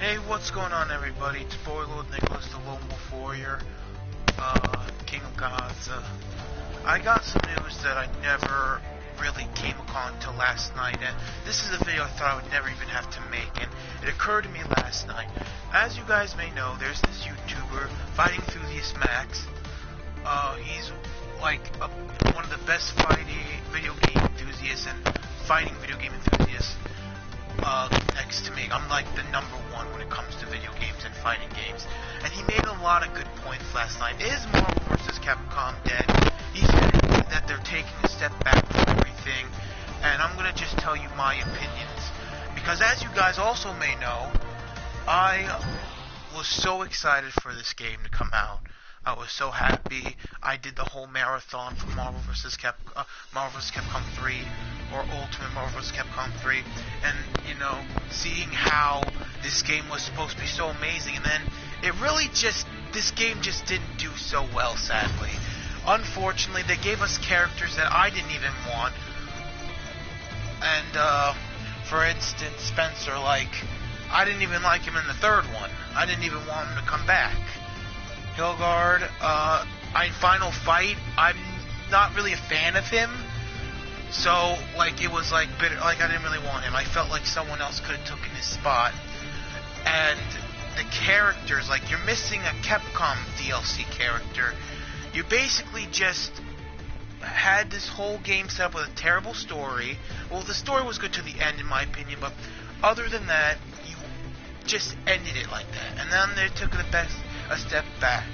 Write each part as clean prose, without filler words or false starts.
Hey, what's going on, everybody? It's Boy Lord Nicholas, the Lone Wolf Warrior, King of Gods. I got some news that I never really came upon until last night, and this is a video I thought I would never even have to make, and it occurred to me last night. As you guys may know, there's this YouTuber, Fighting Enthusiast Max. He's like one of the best video game enthusiasts and fighting video game enthusiasts next to me. I'm like the number one when it comes to video games and fighting games. And he made a lot of good points last night. Is Marvel vs. Capcom dead? He said that they're taking a step back from everything. And I'm going to just tell you my opinions. Because as you guys also may know, I was so excited for this game to come out. I was so happy. I did the whole marathon for Marvel vs. Capcom 3, or Ultimate Marvel vs. Capcom 3, and, you know, seeing how this game was supposed to be so amazing, and then this game just didn't do so well, sadly. Unfortunately, they gave us characters that I didn't even want, and, for instance, Spencer, I didn't even like him in the third one. I didn't even want him to come back. Hilgard, in Final Fight, I'm not really a fan of him, so, it was, bitter, I didn't really want him. I felt like someone else could have taken his spot, and the characters, you're missing a Capcom DLC character. You basically just had this whole game set up with a terrible story. Well, the story was good to the end, in my opinion, but other than that, you just ended it like that, and then they took a step back.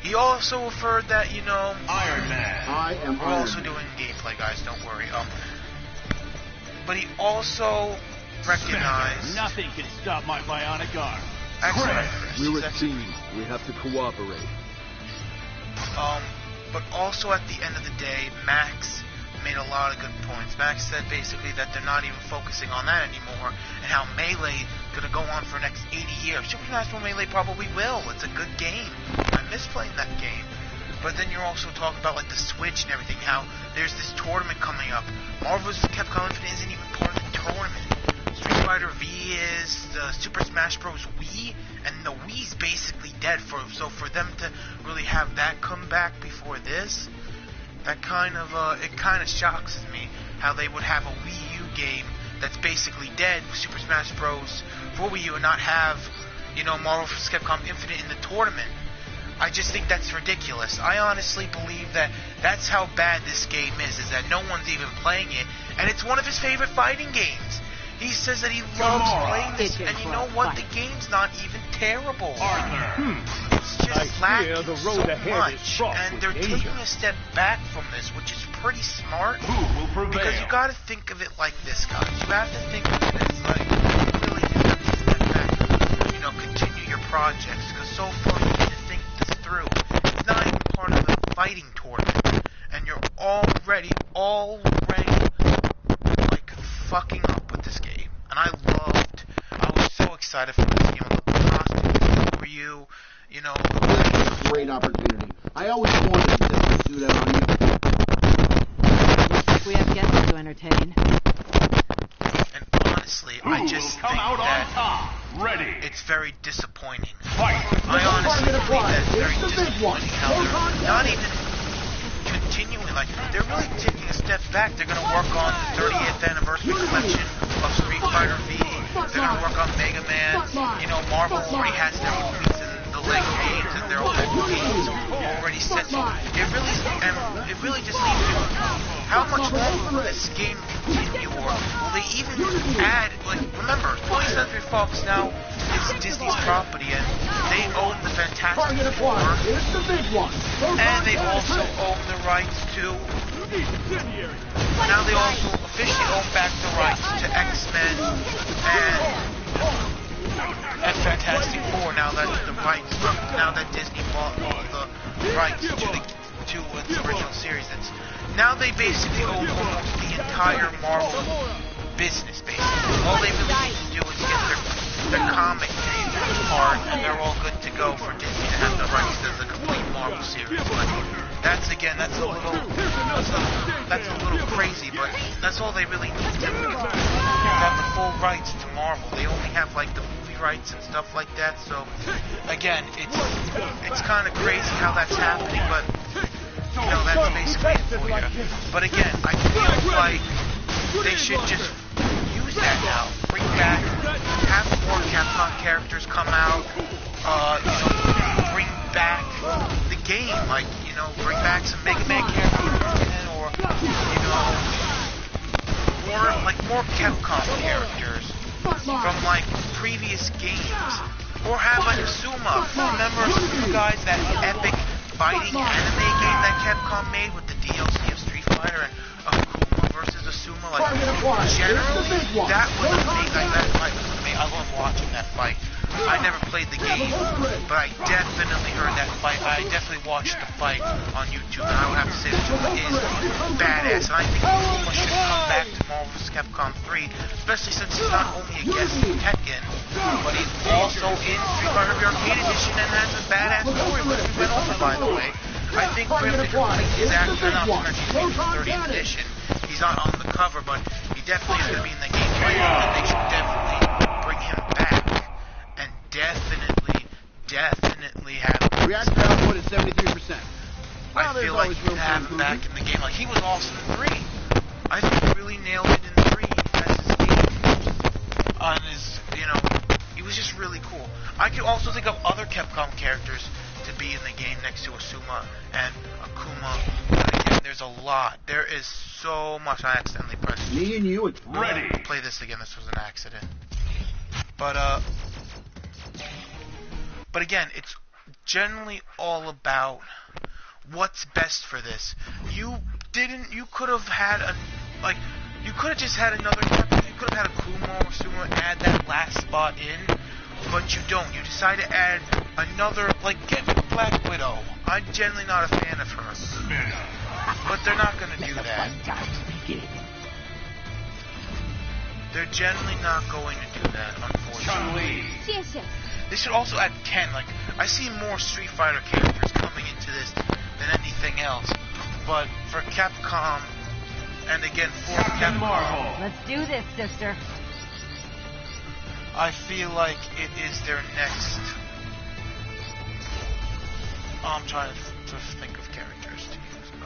He also referred that, Iron Man. We're also doing gameplay, guys, don't worry. But he also recognized... Nothing can stop my bionic arm. Excellent. We're a team. We have to cooperate. But also at the end of the day, Max made a lot of good points. Max said basically that they're not even focusing on that anymore, and how Melee gonna go on for the next 80 years. Supernatural Melee probably will. It's a good game. I miss playing that game. But then you're also talking about the Switch and everything, how there's this tournament coming up. Marvel vs. Capcom Infinite isn't even part of the tournament. Street Fighter V is, the Super Smash Bros. Wii, and the Wii's basically dead. So for them to really have that come back before this, that kind of shocks me, how they would have a Wii U game that's basically dead with Super Smash Bros. For Wii U and not have, Marvel vs. Capcom Infinite in the tournament. I just think that's ridiculous. I honestly believe that that's how bad this game is that no one's even playing it, and it's one of his favorite fighting games. He says that he loves playing this, and you know what? The game's not even terrible. It's just lacking so much, and they're taking a step back from this, which is pretty smart, because you gotta think of it like this, guys. You have to think of it as, you really have to step back, continue your projects, because so far you need to think this through. It's not even part of the fighting tournament, and you're already, fucking up with this game. And I was so excited for this game. I loved the costumes for you, This is a great opportunity. I always wanted to do that on you. Looks like we have guests to entertain. And honestly, I just think that it's very disappointing. I honestly think that it's very disappointing how they're not even continuing. They're really taking a step back. They're going to work on the 30th anniversary collection of Street Fighter V. They're going to work on Mega Man. Marvel already has their movies and the Lego games and their old games already set. So it really just leaves you, how much longer will this game continue, or will they even add, remember, 20th Century Fox now is Disney's property, and they own the Fantastic Four, and they also own the rights to, now they also officially own back the rights to X-Men and Fantastic Four, now that Disney bought all the rights to its original series. Now they basically own almost the entire Marvel business, basically. All they really need to do is get their comic part, and they're all good to go for Disney to have the rights to the complete Marvel Marvel series. But that's a little crazy, but that's all they really need to do. They have the full rights to Marvel. They only have like the movie rights and stuff like that. So again, it's kind of crazy how that's happening, but you know, that's basically it for you. But again, I feel like they should just use that now. Bring back, have more Capcom characters come out. You know, bring back the game. Like, you know, bring back some Mega Man characters, or you know, more Capcom characters from like previous games, or have like Asuma. Remember you guys that epic fighting anime game that Capcom made with the DLC of Street Fighter and Akuma versus Asuma? Like, generally, that was amazing. Like, that fight was amazing. I love watching that fight. I never played the game, but I definitely heard that fight. I definitely watched the fight on YouTube, and I would have to say that Akuma is badass. And I think Akuma should come back to Marvel vs. Capcom 3, especially since he's not only a guest in Tekken, but he's also in Street Fighter the Arcade Edition and has a badass story, which we went over, by the way. I think for him to complete his action, not to mention he's 30th edition. He's not on the cover, but he definitely is going to be in the game right now, and they should definitely bring him back. And definitely have him. Reaction output is 73%. I feel like you have him back in the game. Like, he was awesome in 3. I think he really nailed it in 3 as his game. On his, you know, he was just really cool. I could also think of other Capcom characters to be in the game next to Asuma and Akuma. But again, there's a lot. There is so much. I accidentally pressed. Me and you, it's Ready. Play this again. This was an accident. But again, it's generally all about what's best for this. You could have had you could have just had another, you could have had Akuma or Asuma add that last spot in, but you don't. You decide to add another, like, get Black Widow. I'm generally not a fan of her, but they're not going to do that. They're generally not going to do that, unfortunately. They should also add Ken. Like, I see more Street Fighter characters coming into this than anything else. But for Capcom, and again for Capcom Marvel, Let's do this, sister. I feel like it is their next. I'm trying to think of characters to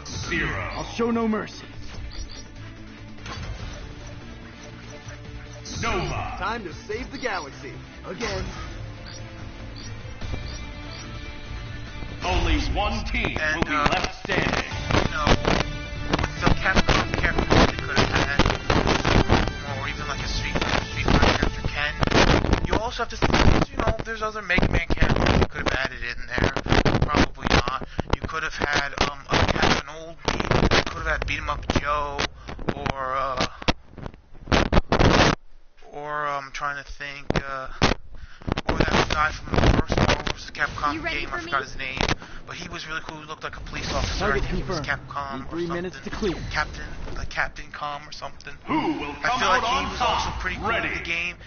use. Zero. I'll show no mercy. Nova. Time to save the galaxy. Again. Only one team And, will be left standing. You know, with the Capcom characters they could have had, or even like a Street Fighter character Ken. You also have to think, you know, there's other Mega Man characters you could have added in there. Probably not. You could have had an old beat. You could have had Beat 'em Up Joe, or I'm trying to think, or that guy from the first Marvel vs. Capcom game. I forgot his name, but he was really cool. He looked like a police officer. I think he was Capcom or something. Captain Com or something. Who will I come feel like out he on was top? also pretty cool Ready. in the game,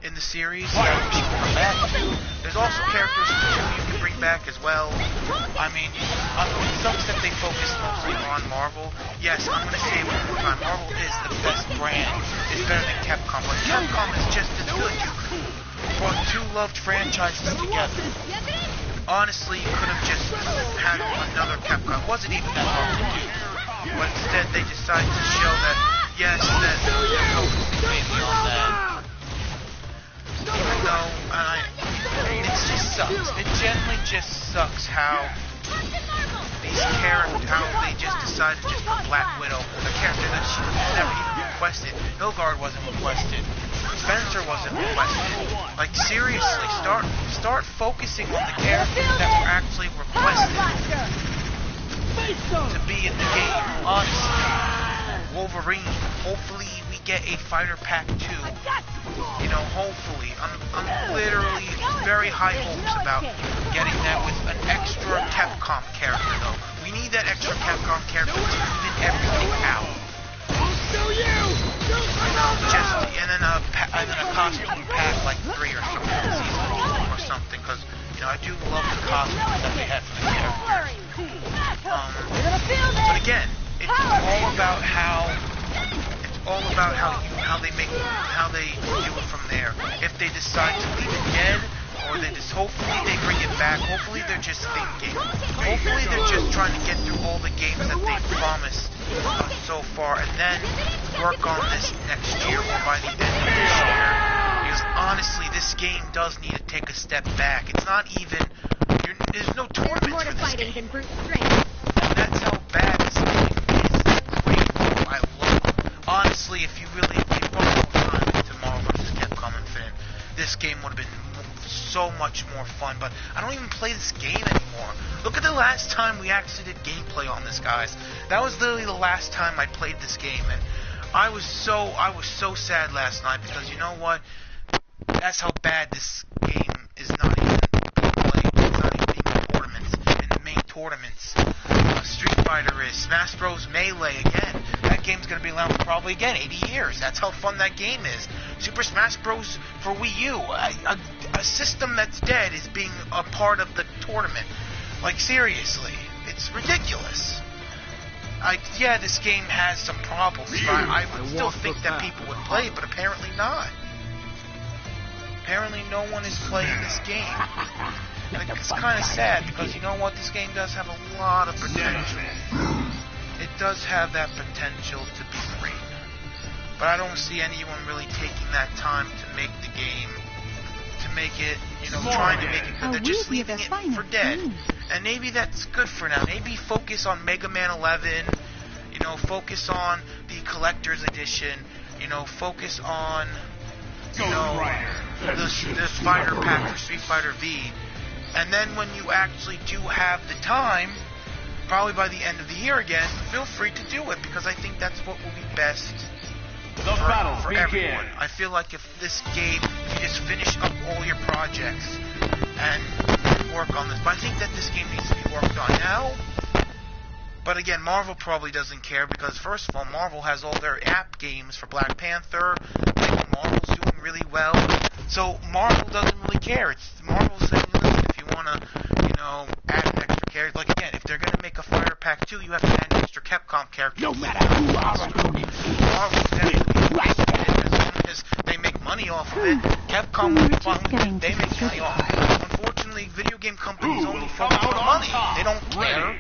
in the series. That we should come back to. There's also characters too you can bring back as well. I mean, it sucks that they focus mostly on Marvel. Yes, I'm gonna say it one more time. Marvel is the best brand. It's better than Capcom, but Capcom is just as good. You brought two loved franchises together. Honestly, you could have just had another Capcom. It wasn't even that hard to do. But instead, they decided to show that, yes, that they're focusing mainly on that. Even though, it just sucks. It generally just sucks how these characters, how they just decided to just put Black Widow, a character that she never even requested. Hilgard wasn't requested. Spencer wasn't requested. Like, seriously, start focusing on the characters that were actually requested to be in the game. Honestly, Wolverine. Hopefully, we get a Fighter Pack 2. You know, hopefully. I'm literally very high hopes about getting that with an extra Capcom character, though. We need that extra Capcom character to even everything out. You know, and then a costume pack like 3 or something, season 4 or something, because, you know, I do love the costumes that they had for the characters. But again, it's all about how they do it from there. If they decide to leave it dead, or they just hopefully they bring it back. Hopefully they're just thinking. Hopefully they're just trying to get through all the games that they promised so far, and then work on this next year or by the end of this year. Because honestly, this game does need to take a step back. It's not even. There's no tournaments for this game. And that's how bad this game is. Great, I love it. Honestly, if you put more time into Marvel vs. Capcom Infinite, this game would have been so much more fun. But I don't even play this game anymore. Look at the last time we actually did gameplay on this, guys. That was literally the last time I played this game, and I was so sad last night, because you know what? That's how bad this game is not even being played. It's not even being in tournaments, in the main tournaments. Street Fighter is. Smash Bros. Melee, again. That game's going to be around for probably, again, 80 years. That's how fun that game is. Super Smash Bros. For Wii U. A system that's dead is being a part of the tournament. Like, seriously. It's ridiculous. Yeah, this game has some problems, but I would still think that people would play it, but apparently not. Apparently no one is playing this game. And it's kind of sad, because you know what? This game does have a lot of potential. It does have that potential to be great. But I don't see anyone really taking that time to make the game, to make it, you know, trying to make it good. They're just leaving it for dead. And maybe that's good for now. Maybe focus on Mega Man 11, you know, focus on the Collector's Edition, you know, focus on, you know, the Fighter Pack for Street Fighter V. And then when you actually do have the time, probably by the end of the year again, feel free to do it, because I think that's what will be best for everyone. I feel like if this game, if you just finish up all your projects and work on this, but I think that this game needs to be worked on now. But again, Marvel probably doesn't care, because first of all, Marvel has all their app games for Black Panther. Marvel's doing really well, so Marvel doesn't really care. It's Marvel's saying, listen, if you want to, you know, add an extra character, like again, if they're going to make a Fighter Pack 2, you have to add an extra Capcom character. No matter who you are, Marvel's definitely as long as they make money off of it. Capcom will be fine with it. They make money off of it. Unfortunately, video game companies only focus on money. They don't care.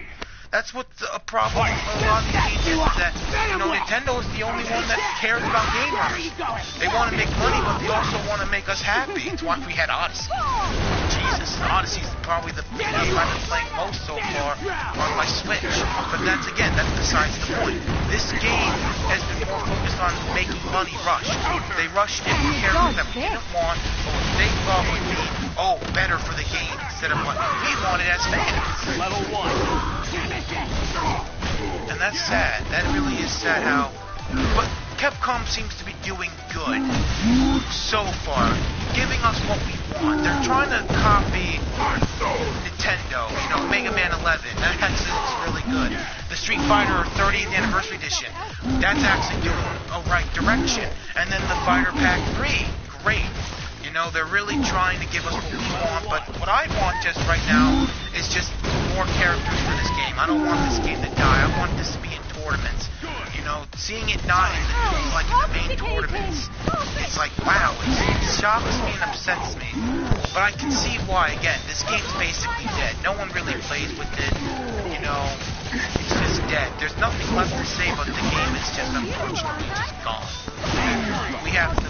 That's what a problem with a lot of these games is, that, you know, Nintendo is the only one that cares about gamers. They want to make money, but they also want to make us happy. It's why we had Odyssey. Jesus, Odyssey's probably the game I've been playing most so far on my Switch. But that's besides the point. This game has been more focused on making money rush. They rushed in characters that we didn't want, but what they thought would be, better for the game, instead of what we wanted as fans. Level 1. And that's sad. That really is sad how... But Capcom seems to be doing good so far, giving us what we want. They're trying to copy Nintendo, you know, Mega Man 11. That actually looks really good. The Street Fighter 30th Anniversary Edition, that's actually doing a right direction. And then the Fighter Pack 3, great. You know, they're really trying to give us what we want, but what I want just right now is just more characters for this game. I don't want this game to die. I want this to be in tournaments. You know, seeing it not in the main tournaments, it's like, wow, it shocks me and upsets me. But I can see why. Again, this game's basically dead. No one really plays with it. You know, it's just dead. There's nothing left to say, but the game is just unfortunately just gone. We have to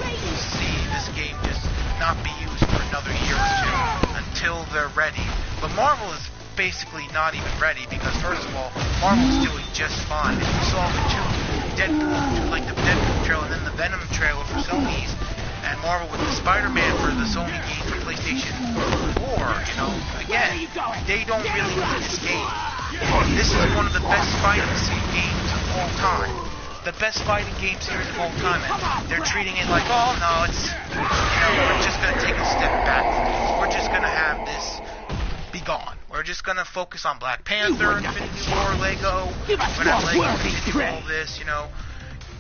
see this game just not be used for another year or two until they're ready. But Marvel is basically not even ready, because first of all, Marvel's doing just fine. If you saw the Deadpool trailer and then the Venom trailer for Sony's, and Marvel with the Spider-Man for the Sony game for PlayStation 4, you know, again, they don't really need this game. This is one of the best fighting games of all time. The best fighting game series of all time, and they're treating it like, oh no, it's, you know, we're just going to take a step back. We're just going to have this be gone. We're just going to focus on Black Panther, Infinity War, Lego. We're going to have Lego do all this, you know.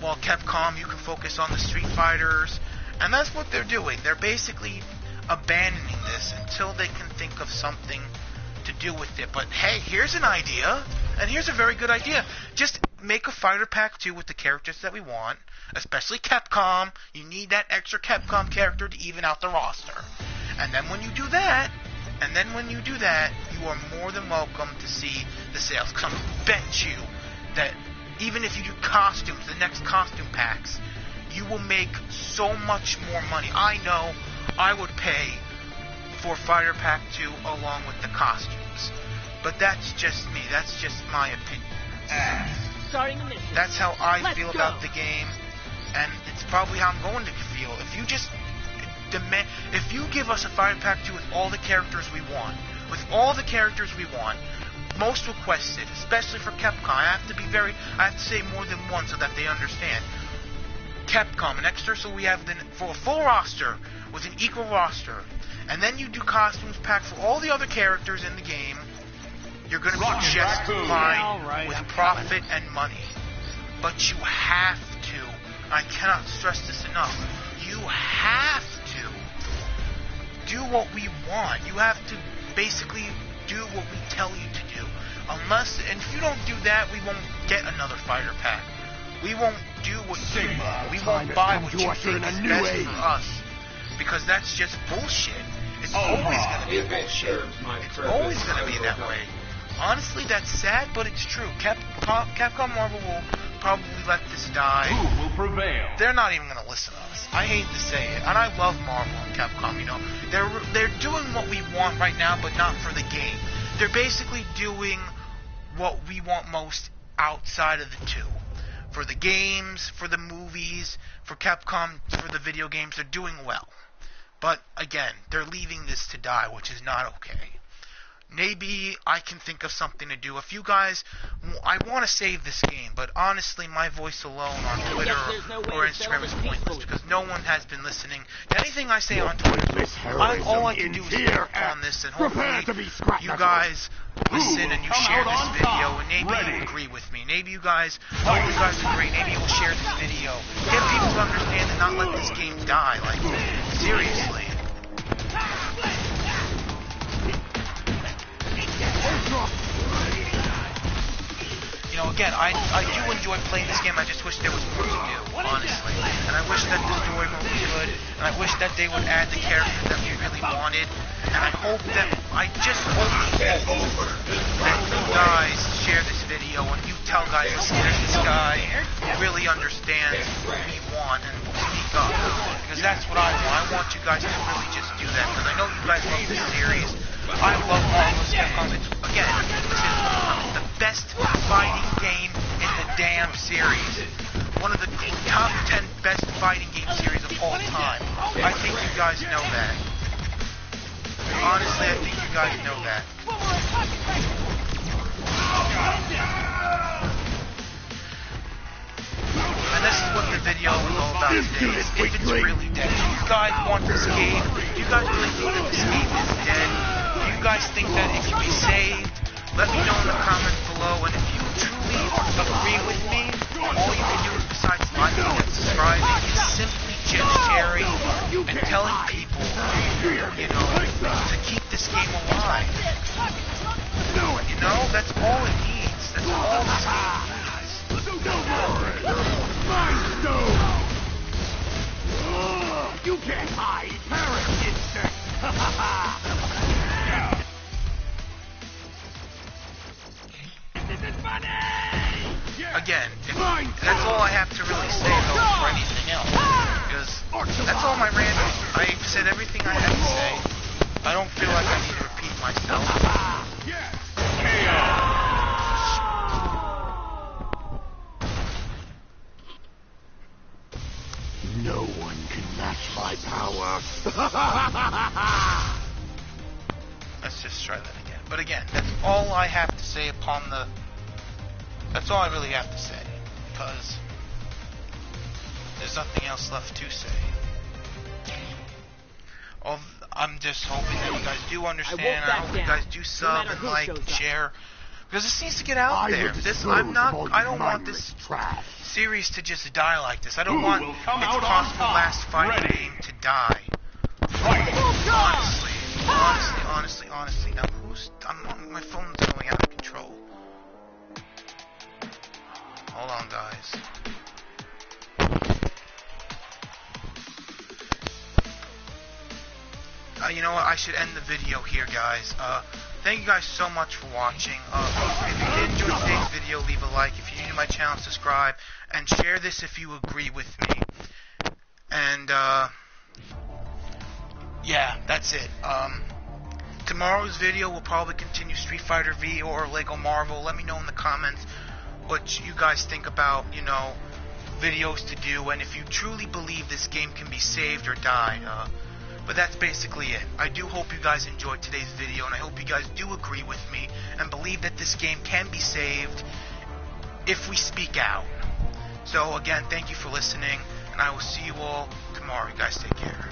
While Capcom, you can focus on the Street Fighters. And that's what they're doing. They're basically, abandoning this until they can think of something to do with it. But hey, here's an idea, and here's a very good idea. Just make a Fighter Pack 2 with the characters that we want, especially Capcom. You need that extra Capcom character to even out the roster. And then when you do that, you are more than welcome to see the sales. Because I bet you that even if you do costumes, the next costume packs, you will make so much more money. I know I would pay for Fighter Pack 2 along with the costumes. But that's just me. That's just my opinion. Starting a mission. That's how I feel about the game, and it's probably how I'm going to feel. If you give us a Fighter Pack 2 with all the characters we want, most requested, especially for Capcom, I have to say more than one so that they understand. Capcom, an extra, so we have for a full roster with an equal roster, and then you do costumes pack for all the other characters in the game. You're going to be just fine with profit and money. But you have to, I cannot stress this enough, you have to do what we want. You have to basically do what we tell you to do. And if you don't do that, we won't get another Fighter Pack. We won't do what you want. We won't buy what you think is best for us. Because that's just bullshit. It's always going to be bullshit. It's always going to be that way. Honestly, that's sad, but it's true. Capcom Marvel will probably let this die. Who will prevail? They're not even going to listen to us. I hate to say it, and I love Marvel and Capcom. You know, they're doing what we want right now, but not for the game. They're basically doing what we want most outside of the two. For the games, for the movies, for Capcom, for the video games, they're doing well. But again, they're leaving this to die, which is not okay. Maybe I can think of something to do. If you guys, I want to save this game, but honestly, my voice alone on Twitter or Instagram is pointless because no one has been listening to anything I say on Twitter. All I can do is work on this, and hopefully you guys listen and you share this video, and maybe you agree with me. Maybe you guys agree. Maybe you will share this video. Get people to understand and not let this game die. Like, seriously. You know, again, I do enjoy playing this game. I just wish there was more to do, honestly. And I wish that the story mode was good. And I wish that they would add the characters that we really wanted. And I just hope that you guys share this video and you tell guys, listen, there's this guy who really understands what we want and will speak up. Because that's what I want. I want you guys to really just do that. Because I know you guys love this series. I love Marvel's Capcom. Again, this is the best fighting game in the damn series. One of the top 10 best fighting game series of all time. I think you guys know that. Honestly, I think you guys know that. And this is what the video is all about today. If it's really dead. Do you guys want this game? Do you guys really think that this game is dead? Do you guys think that it can be saved? Let me know in the comments below. And if you truly agree with me, all you can do besides liking and subscribing is simply just sharing and telling people, you know, to keep this game alive. You know, that's all it needs. That's all this game needs. You can't hide, parrot insect. Again, that's all I have to really say though for anything else. Because that's all my rant is. I've said everything I had to say. I don't feel like I need to repeat myself. No one can match my power. Let's just try that again. But again, that's all I have to say that's all I really have to say. Because there's nothing else left to say. I'm just hoping that you guys do understand. I hope you guys do sub and like and share. Because this needs to get out there. I don't want this series to just die like this. I don't want its possible last fighting game to die. honestly, now my phone's going out of control. Hold on, guys. You know what? I should end the video here, guys. Thank you guys so much for watching. If you did enjoy today's video, leave a like. If you're new to my channel, subscribe. And share this if you agree with me. And, yeah, that's it. Tomorrow's video will probably continue Street Fighter V or Lego Marvel. Let me know in the comments what you guys think about, you know, videos to do. And if you truly believe this game can be saved or died. But that's basically it. I do hope you guys enjoyed today's video, and I hope you guys do agree with me and believe that this game can be saved if we speak out. So again, thank you for listening, and I will see you all tomorrow. You guys take care.